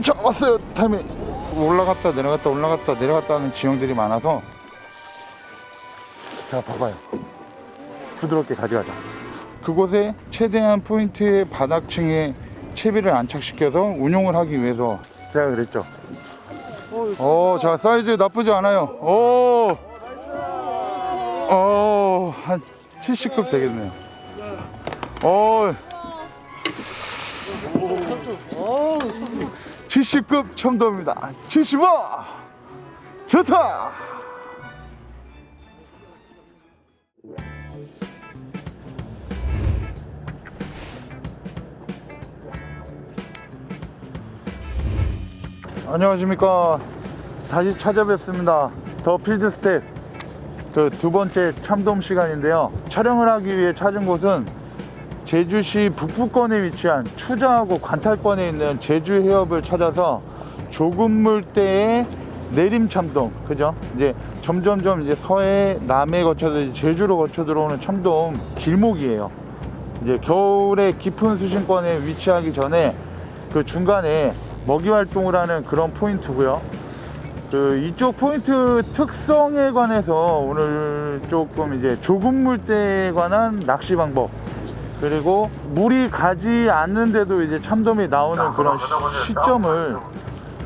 자, 왔어요. 타이밍. 올라갔다 내려갔다 올라갔다 내려갔다 하는 지형들이 많아서, 자 봐봐요. 부드럽게 가져가자. 그곳에 최대한 포인트의 바닥층에 채비를 안착시켜서 운용을 하기 위해서 제가 그랬죠. 자, 사이즈 나쁘지 않아요. 한 70급 되겠네요. 70급 첨도입니다. 75! 좋다! 안녕하십니까. 다시 찾아뵙습니다. 더 필드 스텝 그 두 번째 참돔 시간인데요. 촬영을 하기 위해 찾은 곳은 제주시 북부권에 위치한 추자하고 관탈권에 있는 제주 해협을 찾아서 좁은 물대의 내림 참돔, 그죠? 이제 점점점 이제 서해, 남해 거쳐서 이제 제주로 거쳐 들어오는 참돔 길목이에요. 이제 겨울에 깊은 수심권에 위치하기 전에 그 중간에 먹이 활동을 하는 그런 포인트고요. 이쪽 포인트 특성에 관해서 오늘 조금 이제 좁은 물대에 관한 낚시 방법, 그리고 물이 가지 않는데도 이제 참돔이 나오는 그런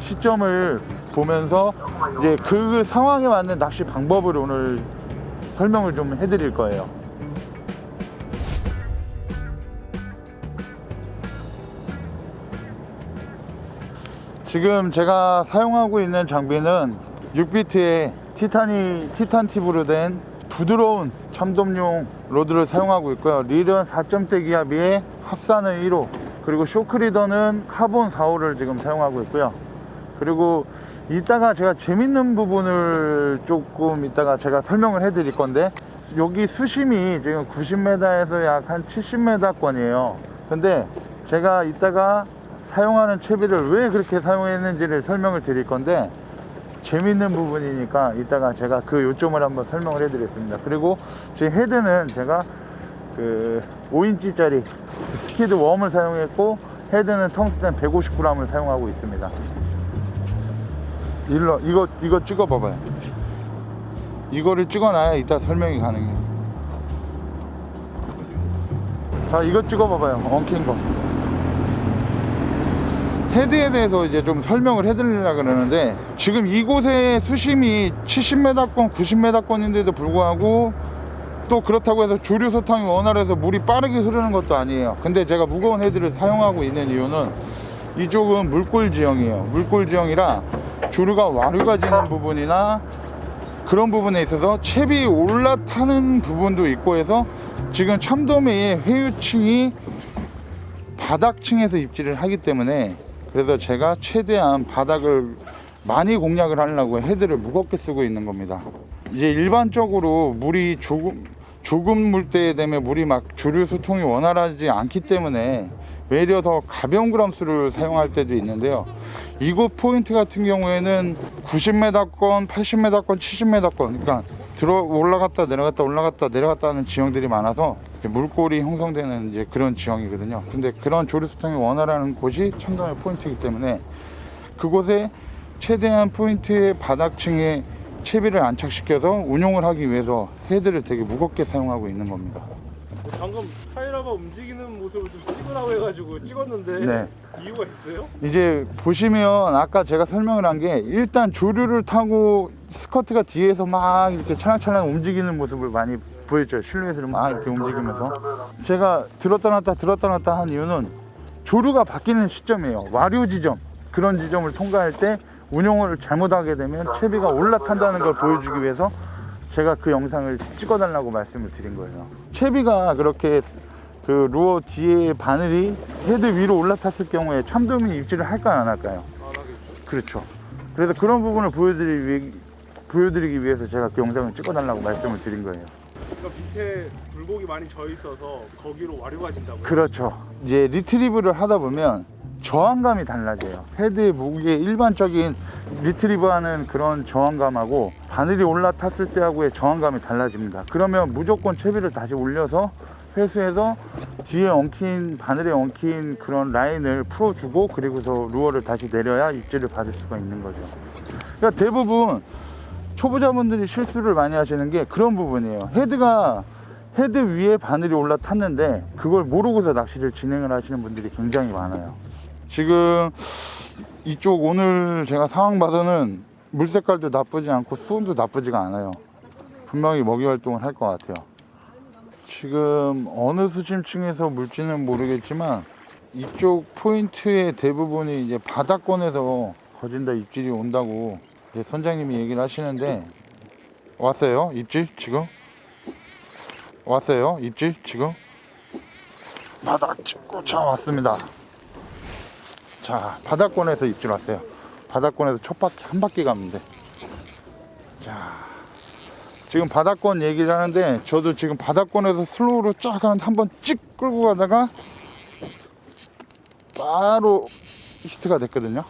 시점을 보면서 이제 그 상황에 맞는 낚시 방법을 오늘 설명을 좀 해드릴 거예요. 지금 제가 사용하고 있는 장비는 6비트의 티탄 팁으로 된 부드러운 참돔용 로드를 사용하고 있고요. 릴은 4점대 기압에 합사는 1호, 그리고 쇼크리더는 카본 4호를 지금 사용하고 있고요. 그리고 이따가 제가 재밌는 부분을 조금 이따가 제가 설명을 해 드릴 건데, 여기 수심이 지금 90m에서 약 한 70m권이에요. 근데 제가 이따가 사용하는 채비를 왜 그렇게 사용했는지를 설명을 드릴 건데, 재밌는 부분이니까 이따가 제가 그 요점을 한번 설명을 해 드리겠습니다. 그리고 지금 헤드는 제가 그 5인치짜리 스키드 웜을 사용했고, 헤드는 텅스텐 150g을 사용하고 있습니다. 이거 찍어 봐봐요. 이거를 찍어놔야 이따 설명이 가능해요. 자, 이거 찍어 봐봐요. 엉킨 거. 헤드에 대해서 이제 좀 설명을 해드리려고 그러는데, 지금 이곳의 수심이 70m권, 90m권인데도 불구하고 또 그렇다고 해서 조류 소탕이 원활해서 물이 빠르게 흐르는 것도 아니에요. 근데 제가 무거운 헤드를 사용하고 있는 이유는 이쪽은 물골 지형이에요. 물골 지형이라 조류가 와류가 지는 부분이나 그런 부분에 있어서 채비 올라타는 부분도 있고 해서 지금 참돔의 회유층이 바닥층에서 입질을 하기 때문에, 그래서 제가 최대한 바닥을 많이 공략을 하려고 헤드를 무겁게 쓰고 있는 겁니다. 이제 일반적으로 물이 조금 물대에 되면 물이 막 조류 소통이 원활하지 않기 때문에 외려 더 가벼운 그람수를 사용할 때도 있는데요. 이곳 포인트 같은 경우에는 90m권, 80m권, 70m권, 그러니까 올라갔다 내려갔다 올라갔다 내려갔다 하는 지형들이 많아서 물골이 형성되는 이제 그런 지형이거든요. 근데 그런 조류 소통이 원활한 곳이 참돔의 포인트이기 때문에 그곳에 최대한 포인트의 바닥층에 채비를 안착시켜서 운용을 하기 위해서 헤드를 되게 무겁게 사용하고 있는 겁니다. 방금 카이라가 움직이는 모습을 좀 찍으라고 해가지고 찍었는데, 네. 이유가 있어요? 이제 보시면 아까 제가 설명을 한 게, 일단 조류를 타고 스커트가 뒤에서 막 이렇게 찰랑찰랑 움직이는 모습을 많이 보였죠. 실루엣으로 막 이렇게 움직이면서. 제가 들었다 놨다 한 이유는 조류가 바뀌는 시점이에요. 와류 지점, 그런 지점을 통과할 때 운용을 잘못하게 되면 채비가 올라탄다는 걸 보여주기 위해서 제가 그 영상을 찍어달라고 말씀을 드린 거예요. 채비가 그렇게 그 루어 뒤에 바늘이 헤드 위로 올라탔을 경우에 참돔이 입질을 할까요, 안 할까요? 안 하겠죠. 그렇죠. 그래서 그런 부분을 보여드리기 위해서 제가 그 영상을 찍어달라고 말씀을 드린 거예요. 그러니까 밑에 굴곡이 많이 져 있어서 거기로 와류가 진다고요? 그렇죠. 이제 리트리브를 하다 보면 저항감이 달라져요. 헤드의 무게의 일반적인 리트리브하는 그런 저항감하고 바늘이 올라탔을 때하고의 저항감이 달라집니다. 그러면 무조건 채비를 다시 올려서 회수해서 뒤에 엉킨, 바늘에 엉킨 그런 라인을 풀어주고, 그리고서 루어를 다시 내려야 입질을 받을 수가 있는 거죠. 그러니까 대부분 초보자분들이 실수를 많이 하시는 게 그런 부분이에요. 헤드 위에 바늘이 올라탔는데 그걸 모르고서 낚시를 진행을 하시는 분들이 굉장히 많아요. 지금 이쪽 오늘 제가 상황 봐서는 물 색깔도 나쁘지 않고 수온도 나쁘지가 않아요. 분명히 먹이 활동을 할 것 같아요. 지금 어느 수심층에서 물지는 모르겠지만 이쪽 포인트의 대부분이 이제 바닥권에서 거진다 입질이 온다고 이제 선장님이 얘기를 하시는데, 왔어요 입질 지금? 왔어요 입질 지금? 바닥 꽂아 왔습니다. 자, 바닥권에서 입질 왔어요. 바닥권에서 첫 바퀴 한 바퀴 가면 돼. 자, 지금 바닥권 얘기를 하는데 저도 지금 바닥권에서 슬로우로 쫙 한번 찍 끌고 가다가 바로 히트가 됐거든요.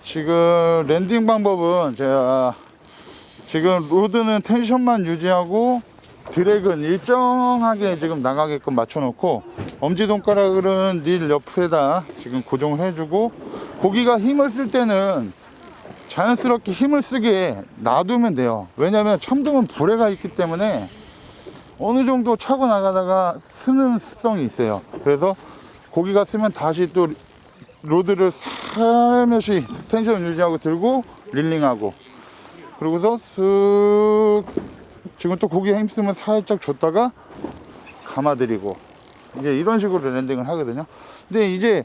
지금 랜딩 방법은 제가 지금 로드는 텐션만 유지하고 드랙은 일정하게 지금 나가게끔 맞춰놓고, 엄지손가락은 릴 옆에다 지금 고정을 해주고, 고기가 힘을 쓸 때는 자연스럽게 힘을 쓰게 놔두면 돼요. 왜냐면 참돔은 불에가 있기 때문에 어느 정도 차고 나가다가 쓰는 습성이 있어요. 그래서 고기가 쓰면 다시 또 로드를 살며시 텐션 유지하고 들고 릴링하고, 그러고서 쓱 지금 또 고기에 힘쓰면 살짝 줬다가 감아드리고, 이제 이런 식으로 랜딩을 하거든요. 근데 이제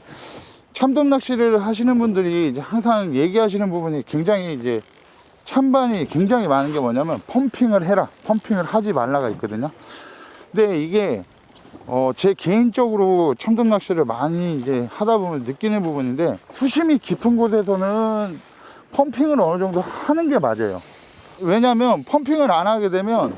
참돔 낚시를 하시는 분들이 이제 항상 얘기하시는 부분이 굉장히 이제 찬반이 굉장히 많은 게 뭐냐면 펌핑을 해라, 펌핑을 하지 말라가 있거든요. 근데 이게 제 개인적으로 참돔 낚시를 많이 이제 하다 보면 느끼는 부분인데, 수심이 깊은 곳에서는 펌핑을 어느 정도 하는 게 맞아요. 왜냐면 펌핑을 안 하게 되면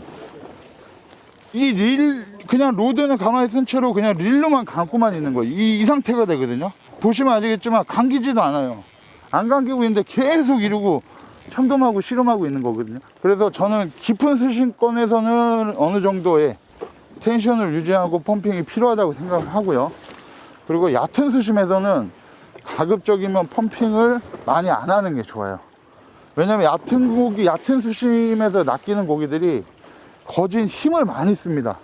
그냥 로드는 가만히 쓴 채로 그냥 릴로만 감고만 있는 거예요. 이 상태가 되거든요. 보시면 아시겠지만 감기지도 않아요. 안 감기고 있는데 계속 이러고 참돔하고 씨름하고 있는 거거든요. 그래서 저는 깊은 수심권에서는 어느 정도의 텐션을 유지하고 펌핑이 필요하다고 생각을 하고요. 그리고 얕은 수심에서는 가급적이면 펌핑을 많이 안 하는 게 좋아요. 왜냐면 얕은 수심에서 낚이는 고기들이 거진 힘을 많이 씁니다.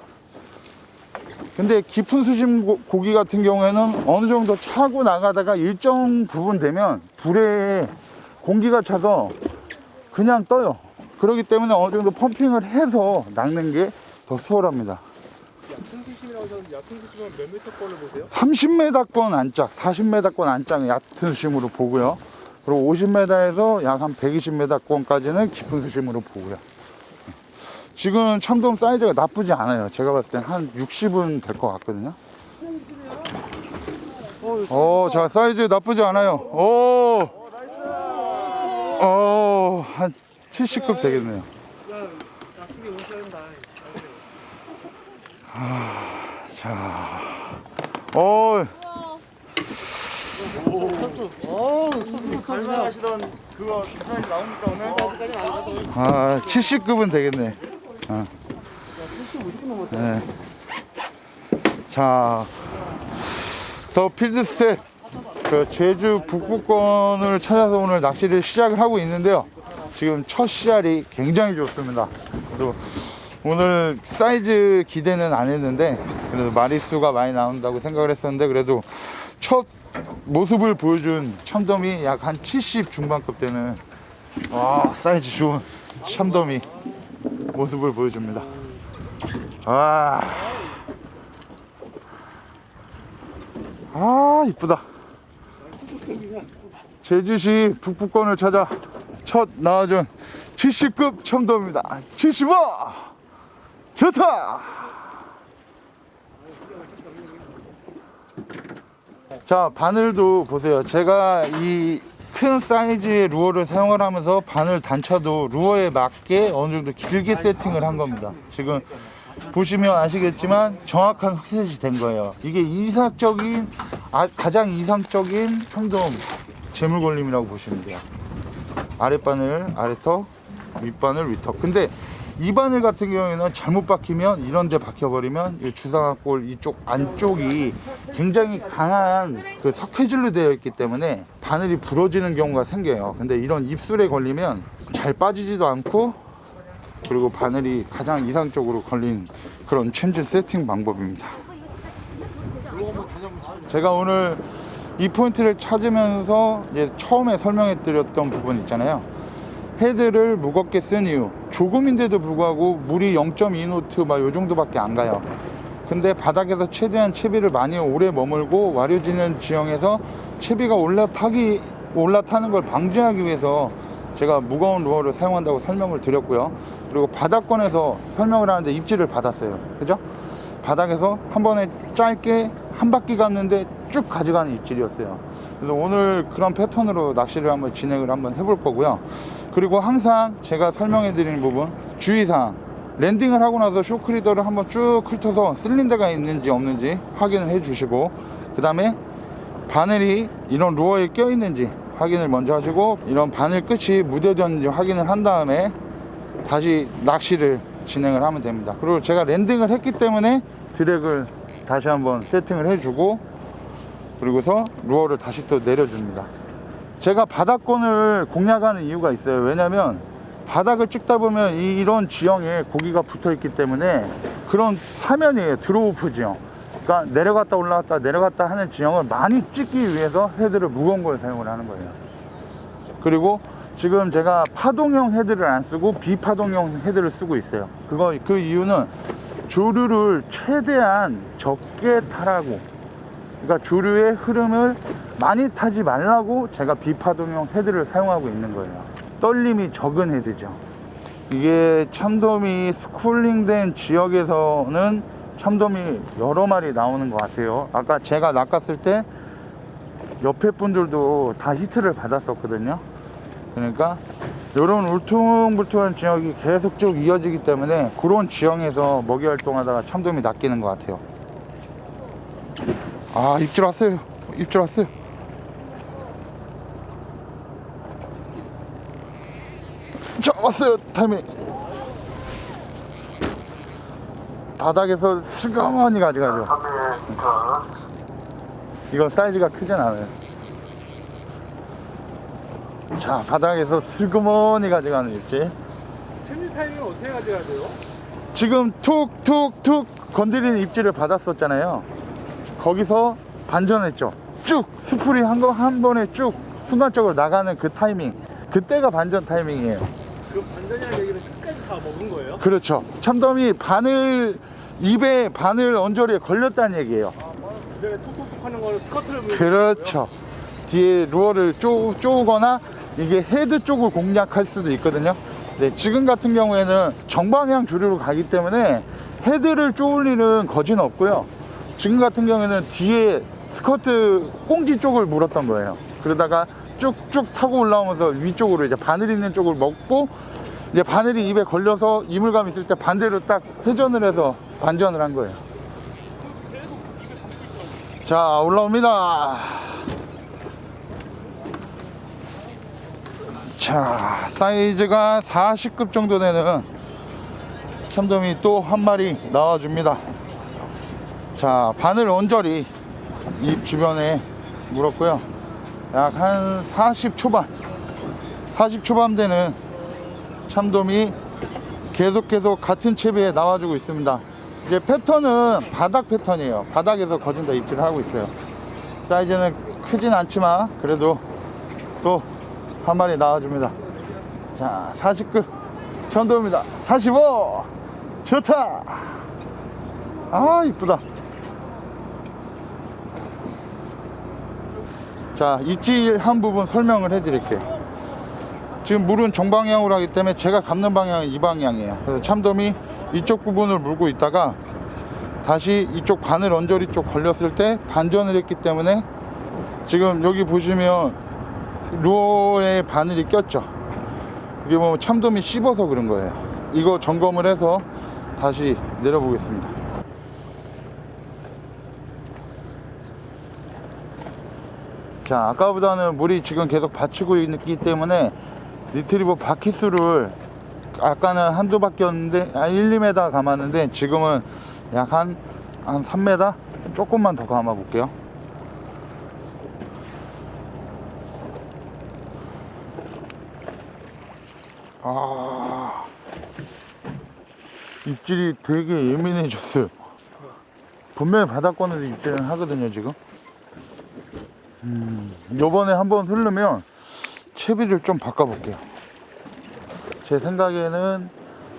근데 깊은 수심 고기 같은 경우에는 어느 정도 차고 나가다가 일정 부분 되면 불에 공기가 차서 그냥 떠요. 그렇기 때문에 어느 정도 펌핑을 해서 낚는 게 더 수월합니다. 얕은 수심이라고 하셨는데 얕은 수심은 몇 미터 권을 보세요? 30m권 안짝, 40m권 안짝 얕은 수심으로 보고요. 그리고 50m에서 약 한 120m권까지는 깊은 수심으로 보고요. 지금 참돔 사이즈가 나쁘지 않아요. 제가 봤을 땐 한 60은 될 것 같거든요. 자, 사이즈 나쁘지 않아요. 한 70급 되겠네요. 자, 갈망하시던 그거 사이즈 나옵니까 오늘? 70급은 되겠네. 네. 자, 더 필드 스텝 그 제주 북부권을 찾아서 오늘 낚시를 시작을 하고 있는데요. 지금 첫 씨알이 굉장히 좋습니다. 그리고 오늘 사이즈 기대는 안 했는데 그래도 마리수가 많이 나온다고 생각을 했었는데, 그래도 첫 모습을 보여준 참돔이 약 한 70 중반급 되는 사이즈 좋은 참돔이 모습을 보여줍니다. 이쁘다. 제주시 북부권을 찾아 첫 나와준 70급 참돔입니다. 75! 좋다! 자, 바늘도 보세요. 제가 이 큰 사이즈의 루어를 사용을 하면서 바늘 단차도 루어에 맞게 어느 정도 길게 세팅을 한 겁니다. 지금 보시면 아시겠지만 정확한 흑셋이 된 거예요. 이게 가장 이상적인 참돔 재물걸림이라고 보시면 돼요. 아랫바늘 아래턱, 윗바늘 위턱. 근데 이 바늘 같은 경우에는 잘못 박히면 이런 데 박혀버리면 이 주상악골 이쪽 안쪽이 굉장히 강한 그 석회질로 되어 있기 때문에 바늘이 부러지는 경우가 생겨요. 근데 이런 입술에 걸리면 잘 빠지지도 않고, 그리고 바늘이 가장 이상적으로 걸린 그런 챔질 세팅 방법입니다. 제가 오늘 이 포인트를 찾으면서 이제 처음에 설명해 드렸던 부분 있잖아요. 헤드를 무겁게 쓴 이유, 조금인데도 불구하고 물이 0.2노트 막 요 정도밖에 안 가요. 근데 바닥에서 최대한 채비를 많이 오래 머물고 와려지는 지형에서 채비가 올라타는 걸 방지하기 위해서 제가 무거운 루어를 사용한다고 설명을 드렸고요. 그리고 바닥권에서 설명을 하는데 입질을 받았어요. 그죠? 바닥에서 한 번에 짧게 한 바퀴 감는데 쭉 가져가는 입질이었어요. 그래서 오늘 그런 패턴으로 낚시를 한번 진행을 한번 해볼 거고요. 그리고 항상 제가 설명해 드리는 부분, 주의사항, 랜딩을 하고 나서 쇼크리더를 한번 쭉 훑어서 쓸린 데가 있는지 없는지 확인을 해 주시고, 그 다음에 바늘이 이런 루어에 껴 있는지 확인을 먼저 하시고, 이런 바늘 끝이 무뎌졌는지 확인을 한 다음에 다시 낚시를 진행을 하면 됩니다. 그리고 제가 랜딩을 했기 때문에 드랙을 다시 한번 세팅을 해주고, 그리고서 루어를 다시 또 내려줍니다. 제가 바닥권을 공략하는 이유가 있어요. 왜냐면 바닥을 찍다 보면 이런 지형에 고기가 붙어 있기 때문에 그런 사면이에요. 드로우프 지형. 그러니까 내려갔다 올라갔다 내려갔다 하는 지형을 많이 찍기 위해서 헤드를 무거운 걸 사용을 하는 거예요. 그리고 지금 제가 파동형 헤드를 안 쓰고 비파동형 헤드를 쓰고 있어요. 그 이유는 조류를 최대한 적게 타라고, 그러니까 조류의 흐름을 많이 타지 말라고 제가 비파동형 헤드를 사용하고 있는 거예요. 떨림이 적은 헤드죠. 이게 참돔이 스쿨링된 지역에서는 참돔이 여러 마리 나오는 것 같아요. 아까 제가 낚았을 때 옆에 분들도 다 히트를 받았었거든요. 그러니까 이런 울퉁불퉁한 지역이 계속 쭉 이어지기 때문에 그런 지형에서 먹이 활동하다가 참돔이 낚이는 것 같아요. 아, 입질 왔어요. 입질 왔어요. 자, 왔어요. 타이밍. 바닥에서 슬그머니 가져가죠. 이건 사이즈가 크진 않아요. 자, 바닥에서 슬그머니 가져가는 입질. 챔질 타이밍을 어떻게 가져야 돼요? 지금 툭툭툭 건드리는 입질을 받았었잖아요. 거기서 반전했죠. 쭉 스풀이 한 번에 쭉 순간적으로 나가는 그 타이밍, 그때가 반전 타이밍이에요. 그 반전이라는 얘기는 끝까지 다 먹은 거예요? 그렇죠. 참돔이 입에 바늘 언저리에 걸렸다는 얘기예요. 그 전에 톡톡톡 하는 거는 스커트를 물고. 그렇죠. 뒤에 루어를 쪼거나 이게 헤드 쪽을 공략할 수도 있거든요. 네, 지금 같은 경우에는 정방향 조류로 가기 때문에 헤드를 쪼을 일은 거진 없고요. 지금 같은 경우에는 뒤에 스커트 꽁지 쪽을 물었던 거예요. 그러다가 쭉쭉 타고 올라오면서 위쪽으로 이제 바늘 있는 쪽을 먹고, 이제 바늘이 입에 걸려서 이물감 있을 때 반대로 딱 회전을 해서 반전을 한 거예요. 자, 올라옵니다. 자, 사이즈가 40급 정도 되는 참돔이 또 한 마리 나와줍니다. 자, 바늘 언저리 입 주변에 물었고요. 약 한 40 초반 되는 참돔이 계속 같은 채비에 나와주고 있습니다. 이제 패턴은 바닥 패턴이에요. 바닥에서 거진다 입질을 하고 있어요. 사이즈는 크진 않지만 그래도 또 한 마리 나와줍니다. 자, 40급 참돔입니다. 45 좋다. 아, 이쁘다. 자, 입질 한 부분 설명을 해 드릴게요. 지금 물은 정방향으로 하기 때문에 제가 감는 방향은 이 방향이에요. 그래서 참돔이 이쪽 부분을 물고 있다가 다시 이쪽 바늘 언저리 쪽 걸렸을 때 반전을 했기 때문에 지금 여기 보시면 루어에 바늘이 꼈죠. 이게 뭐 참돔이 씹어서 그런 거예요. 이거 점검을 해서 다시 내려보겠습니다. 자, 아까보다는 물이 지금 계속 받치고 있기 때문에 리트리버 바퀴수를 아까는 한두 바퀴였는데 1, 2m 감았는데 지금은 약 한 3m? 조금만 더 감아 볼게요. 입질이 되게 예민해졌어요. 분명히 바닥권에서 입질을 하거든요 지금. 요번에 한번 흐르면 채비를 좀 바꿔 볼게요. 제 생각에는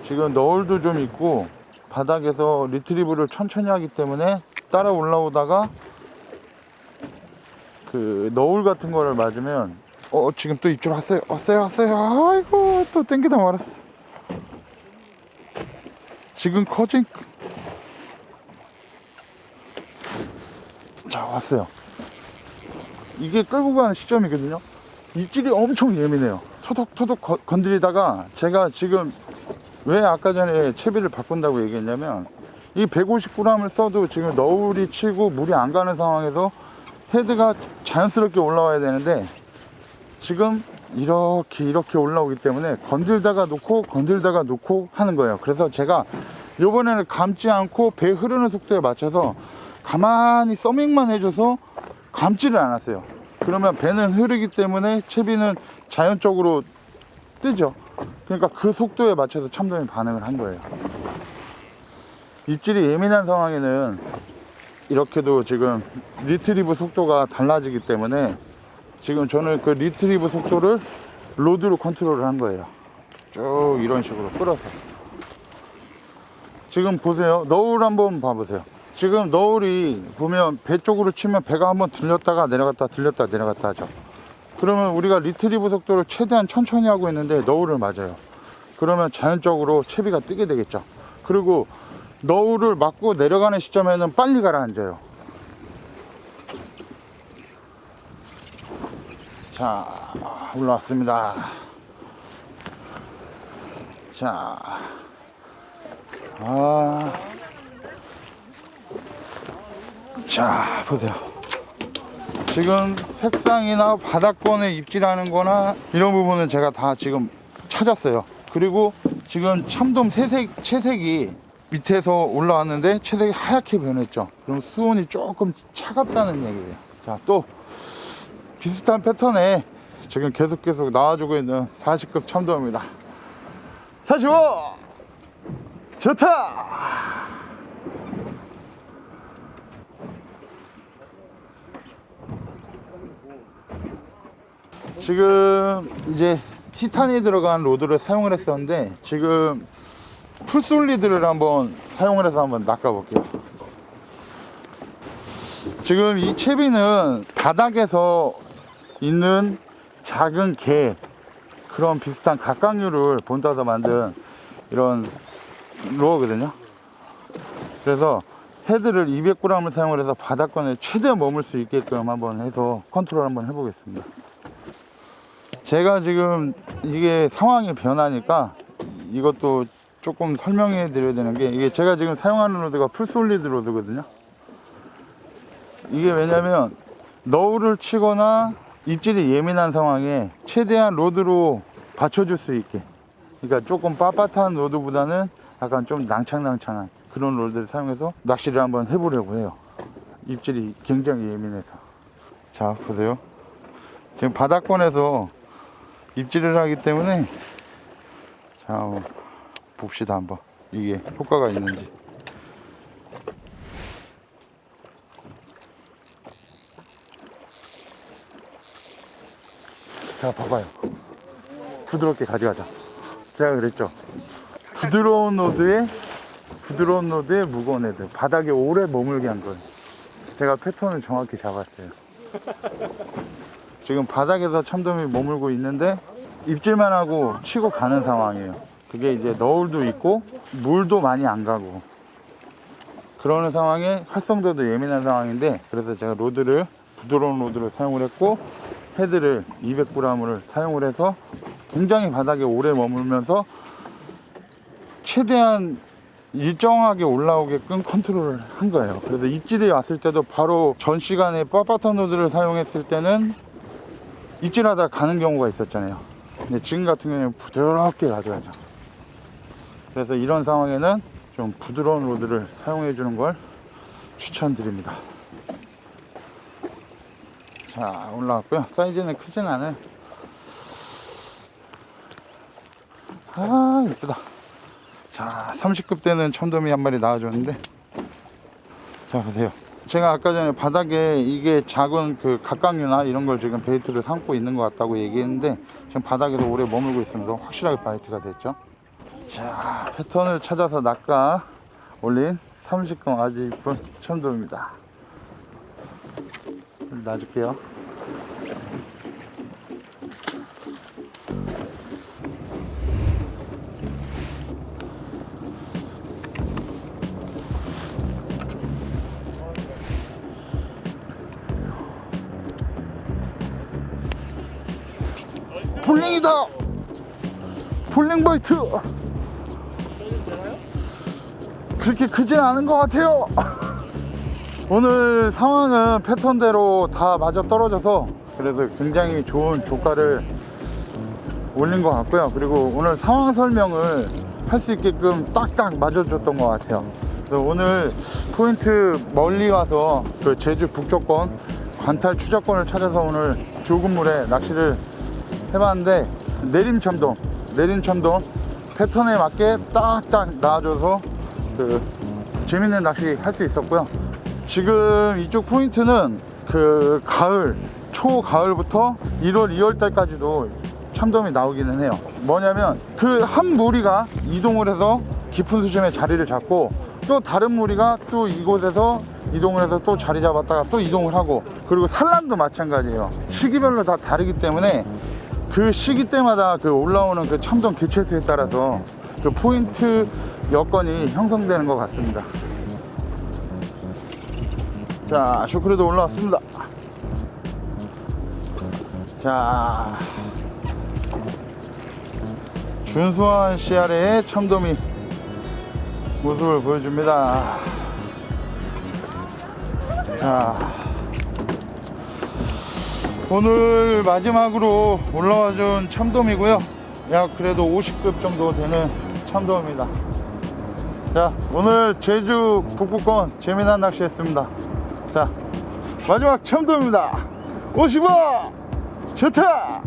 지금 너울도 좀 있고 바닥에서 리트리브를 천천히 하기 때문에 따라 올라오다가 그 너울 같은 거를 맞으면 지금 또 입질 왔어요. 아이고 또 땡기다 말았어. 지금 커진 자 왔어요. 이게 끌고 가는 시점이거든요. 입질이 엄청 예민해요. 토독토독 건드리다가 제가 지금 왜 아까 전에 채비를 바꾼다고 얘기했냐면 이 150g을 써도 지금 너울이 치고 물이 안 가는 상황에서 헤드가 자연스럽게 올라와야 되는데 지금 이렇게 올라오기 때문에 건들다가 놓고 하는 거예요. 그래서 제가 이번에는 감지 않고 배 흐르는 속도에 맞춰서 가만히 서밍만 해줘서 감지를 않았어요. 그러면 배는 흐르기 때문에 채비는 자연적으로 뜨죠. 그러니까 그 속도에 맞춰서 참돔이 반응을 한 거예요. 입질이 예민한 상황에는 이렇게도 지금 리트리브 속도가 달라지기 때문에 지금 저는 그 리트리브 속도를 로드로 컨트롤을 한 거예요. 쭉 이런 식으로 끌어서. 지금 보세요. 너울 한번 봐보세요. 지금 너울이 보면 배 쪽으로 치면 배가 한번 들렸다가 내려갔다 들렸다 내려갔다 하죠. 그러면 우리가 리트리브 속도를 최대한 천천히 하고 있는데 너울을 맞아요. 그러면 자연적으로 채비가 뜨게 되겠죠. 그리고 너울을 맞고 내려가는 시점에는 빨리 가라앉아요. 자, 올라왔습니다. 자, 자, 보세요. 지금 색상이나 바닥권에 입질하는 거나 이런 부분은 제가 다 지금 찾았어요. 그리고 지금 참돔 채색이 밑에서 올라왔는데 채색이 하얗게 변했죠. 그럼 수온이 조금 차갑다는 얘기예요. 자, 또 비슷한 패턴에 지금 계속 나와주고 있는 40급 참돔입니다. 45! 좋다! 지금 이제 티탄이 들어간 로드를 사용을 했었는데 지금 풀솔리드를 한번 사용을 해서 한번 낚아볼게요. 지금 이 채비는 바닥에서 있는 작은 개 그런 비슷한 각각류를 본따서 만든 이런 루어거든요. 그래서 헤드를 200g을 사용을 해서 바닥권에 최대한 머물 수 있게끔 한번 해서 컨트롤 한번 해보겠습니다. 제가 지금 이게 상황이 변하니까 이것도 조금 설명해 드려야 되는 게 이게 제가 지금 사용하는 로드가 풀솔리드 로드거든요. 이게 왜냐면 너울을 치거나 입질이 예민한 상황에 최대한 로드로 받쳐줄 수 있게, 그러니까 조금 빳빳한 로드보다는 약간 좀 낭창낭창한 그런 로드를 사용해서 낚시를 한번 해보려고 해요. 입질이 굉장히 예민해서. 자, 보세요. 지금 바닥권에서 입질을 하기 때문에 자, 봅시다 한번 이게 효과가 있는지. 자, 봐봐요. 부드럽게 가져가자. 제가 그랬죠. 부드러운 노드에 무거운 애들, 바닥에 오래 머물게 한 거예요. 제가 패턴을 정확히 잡았어요. 지금 바닥에서 참돔이 머물고 있는데 입질만 하고 치고 가는 상황이에요. 그게 이제 너울도 있고 물도 많이 안 가고 그러는 상황에 활성도도 예민한 상황인데, 그래서 제가 로드를 부드러운 로드를 사용을 했고 헤드를 200g을 사용을 해서 굉장히 바닥에 오래 머물면서 최대한 일정하게 올라오게끔 컨트롤을 한 거예요. 그래서 입질이 왔을 때도 바로 전 시간에 빳빳한 로드를 사용했을 때는 입질하다 가는 경우가 있었잖아요. 근데 지금 같은 경우는 부드럽게 가져가죠. 그래서 이런 상황에는 좀 부드러운 로드를 사용해 주는 걸 추천드립니다. 자, 올라왔고요. 사이즈는 크진 않아요. 아, 이쁘다. 자, 30급 되는 참돔이 한 마리 나와줬는데, 자, 보세요. 제가 아까 전에 바닥에 이게 작은 그 각각류나 이런 걸 지금 베이트를 삼고 있는 것 같다고 얘기했는데, 지금 바닥에서 오래 머물고 있으면서 확실하게 바이트가 됐죠. 자, 패턴을 찾아서 낚아 올린 30금 아주 이쁜 참돔입니다. 놔줄게요. 폴링이다! 폴링 바이트! 그렇게 크진 않은 것 같아요. 오늘 상황은 패턴대로 다 맞아 떨어져서 그래서 굉장히 좋은 조가를 올린 것 같고요. 그리고 오늘 상황 설명을 할 수 있게끔 딱딱 맞아줬던 것 같아요. 그래서 오늘 포인트 멀리 와서 그 제주 북조권 관탈 추적권을 찾아서 오늘 좁은 물에 낚시를 해봤는데 내림 참돔 패턴에 맞게 딱딱 나와줘서 그 재밌는 낚시 할 수 있었고요. 지금 이쪽 포인트는 그 가을 초가을부터 1월 2월 달까지도 참돔이 나오기는 해요. 뭐냐면 그 한 무리가 이동을 해서 깊은 수심에 자리를 잡고 또 다른 무리가 또 이곳에서 이동을 해서 또 자리 잡았다가 또 이동을 하고, 그리고 산란도 마찬가지예요. 시기별로 다 다르기 때문에 그 시기 때마다 그 올라오는 그 참돔 개체수에 따라서 그 포인트 여건이 형성되는 것 같습니다. 자, 쇼크레도 올라왔습니다. 자, 준수한 씨알의 참돔이 모습을 보여줍니다. 자, 오늘 마지막으로 올라와준 참돔이고요. 약 그래도 50급 정도 되는 참돔입니다. 자, 오늘 제주 북부권 재미난 낚시 했습니다. 자, 마지막 참돔입니다. 50원! 좋다!